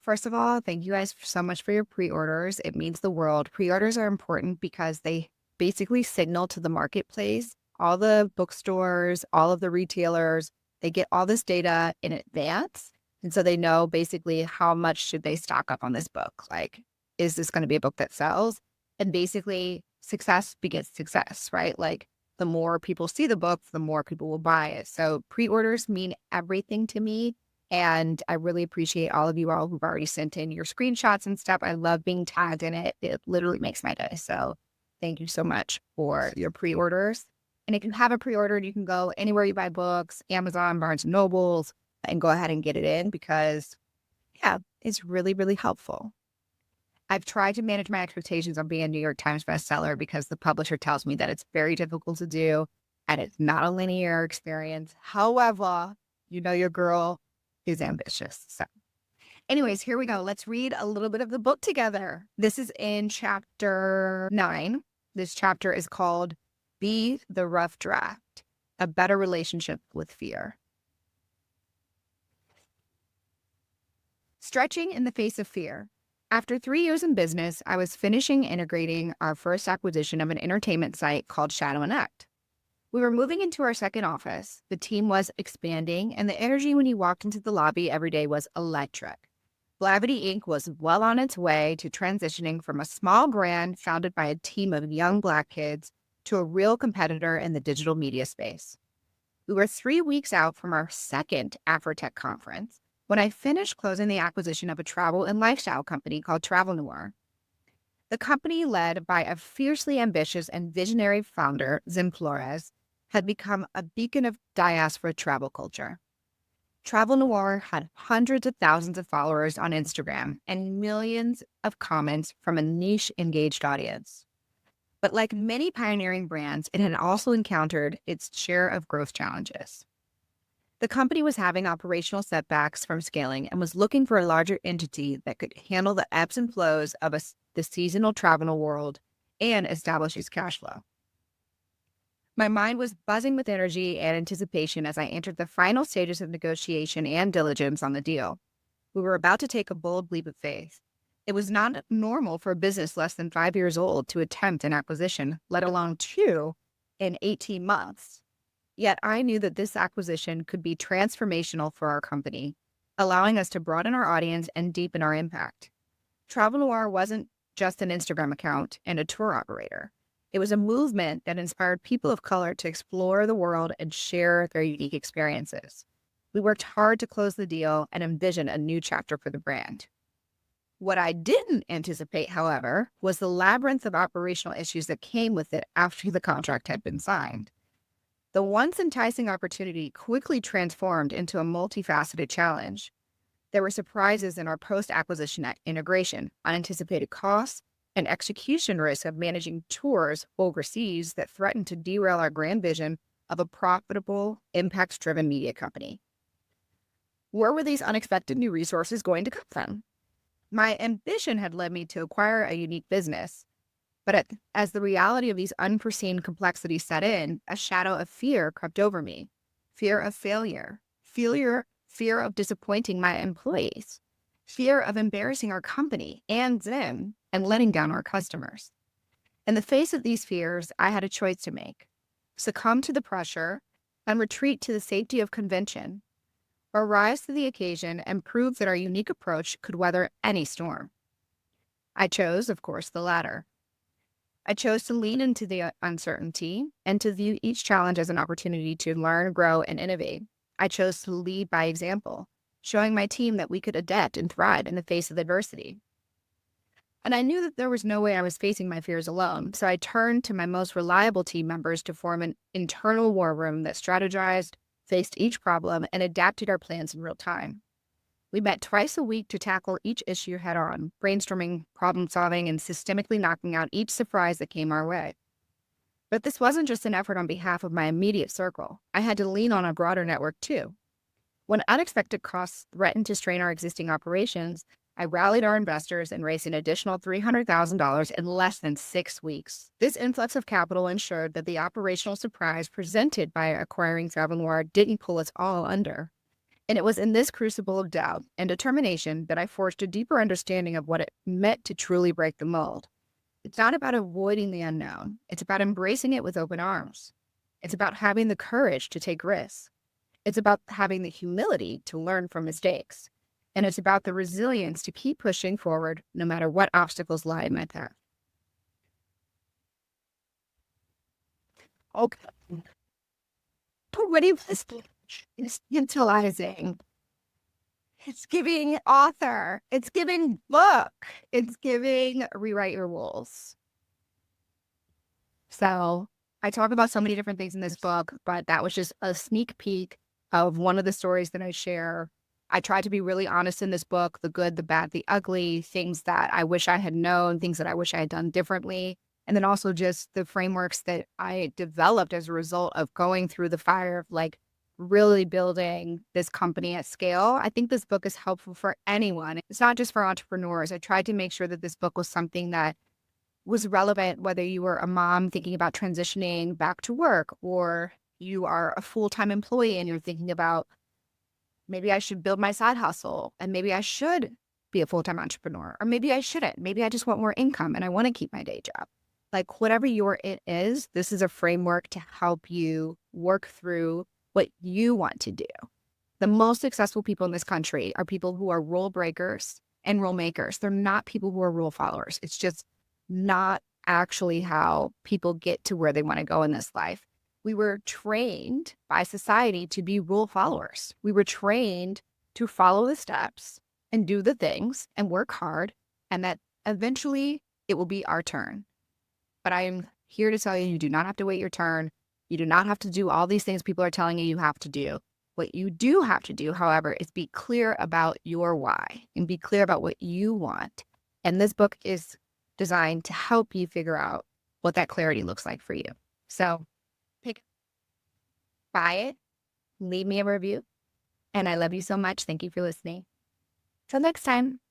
First of all, thank you guys so much for your pre-orders. It means the world. Pre-orders are important because they basically signal to the marketplace, all the bookstores, all of the retailers, they get all this data in advance. And so they know basically how much should they stock up on this book? Like, is this going to be a book that sells? And basically, success begets success, right? Like, the more people see the book, the more people will buy it. So pre-orders mean everything to me. And I really appreciate all of you all who've already sent in your screenshots and stuff. I love being tagged in it. It literally makes my day. So thank you so much for your pre-orders. And if you have a pre-order, you can go anywhere you buy books, Amazon, Barnes and Nobles, and go ahead and get it in because, yeah, it's really, really helpful. I've tried to manage my expectations on being a New York Times bestseller because the publisher tells me that it's very difficult to do and it's not a linear experience. However, your girl is ambitious. So, anyways, here we go. Let's read a little bit of the book together. This is in chapter 9. This chapter is called Be the Rough Draft, A Better Relationship with Fear. Stretching in the face of fear. After 3 years in business, I was finishing integrating our first acquisition of an entertainment site called Shadow and Act. We were moving into our second office, the team was expanding, and the energy when you walked into the lobby every day was electric. Blavity Inc. was well on its way to transitioning from a small brand founded by a team of young Black kids to a real competitor in the digital media space. We were 3 weeks out from our second AfroTech conference when I finished closing the acquisition of a travel and lifestyle company called Travel Noire. The company, led by a fiercely ambitious and visionary founder, Zim Flores, had become a beacon of diaspora travel culture. Travel Noire had hundreds of thousands of followers on Instagram and millions of comments from a niche, engaged audience. But like many pioneering brands, it had also encountered its share of growth challenges. The company was having operational setbacks from scaling and was looking for a larger entity that could handle the ebbs and flows of the seasonal travel world and establish its cash flow. My mind was buzzing with energy and anticipation as I entered the final stages of negotiation and diligence on the deal. We were about to take a bold leap of faith. It was not normal for a business less than 5 years old to attempt an acquisition, let alone two, in 18 months. Yet I knew that this acquisition could be transformational for our company, allowing us to broaden our audience and deepen our impact. Travel Noire wasn't just an Instagram account and a tour operator. It was a movement that inspired people of color to explore the world and share their unique experiences. We worked hard to close the deal and envision a new chapter for the brand. What I didn't anticipate, however, was the labyrinth of operational issues that came with it after the contract had been signed. The once enticing opportunity quickly transformed into a multifaceted challenge. There were surprises in our post-acquisition integration, unanticipated costs, and execution risk of managing tours overseas that threatened to derail our grand vision of a profitable, impact-driven media company. Where were these unexpected new resources going to come from? My ambition had led me to acquire a unique business, but as the reality of these unforeseen complexities set in, a shadow of fear crept over me. Fear of failure, fear of disappointing my employees, fear of embarrassing our company and Zim and letting down our customers. In the face of these fears, I had a choice to make: succumb to the pressure and retreat to the safety of convention, or rise to the occasion and prove that our unique approach could weather any storm. I chose, of course, the latter. I chose to lean into the uncertainty and to view each challenge as an opportunity to learn, grow, and innovate. I chose to lead by example, showing my team that we could adapt and thrive in the face of adversity. And I knew that there was no way I was facing my fears alone, so I turned to my most reliable team members to form an internal war room that strategized, faced each problem, and adapted our plans in real time. We met twice a week to tackle each issue head-on, brainstorming, problem-solving, and systemically knocking out each surprise that came our way. But this wasn't just an effort on behalf of my immediate circle. I had to lean on a broader network too. When unexpected costs threatened to strain our existing operations, I rallied our investors and raised an additional $300,000 in less than 6 weeks. This influx of capital ensured that the operational surprise presented by acquiring Travel Noire didn't pull us all under. And it was in this crucible of doubt and determination that I forged a deeper understanding of what it meant to truly break the mold. It's not about avoiding the unknown. It's about embracing it with open arms. It's about having the courage to take risks. It's about having the humility to learn from mistakes. And it's about the resilience to keep pushing forward no matter what obstacles lie in my path. Okay. But what he was is tantalizing. It's giving author. It's giving book. It's giving rewrite your rules. So I talk about so many different things in this book, but that was just a sneak peek of one of the stories that I share. I try to be really honest in this book, the good, the bad, the ugly, things that I wish I had known, things that I wish I had done differently. And then also just the frameworks that I developed as a result of going through the fire of like really building this company at scale. I think this book is helpful for anyone. It's not just for entrepreneurs. I tried to make sure that this book was something that was relevant, whether you were a mom thinking about transitioning back to work, or you are a full-time employee and you're thinking about maybe I should build my side hustle and maybe I should be a full-time entrepreneur, or maybe I shouldn't. Maybe I just want more income and I want to keep my day job. Like whatever your it is, this is a framework to help you work through what you want to do. The most successful people in this country are people who are rule breakers and rule makers. They're not people who are rule followers. It's just not actually how people get to where they want to go in this life. We were trained by society to be rule followers. We were trained to follow the steps and do the things and work hard, and that eventually it will be our turn. But I am here to tell you, you do not have to wait your turn. You do not have to do all these things people are telling you have to do. What you do have to do, however, is be clear about your why and be clear about what you want. And this book is designed to help you figure out what that clarity looks like for you. So pick, buy it, leave me a review. And I love you so much. Thank you for listening. Till next time.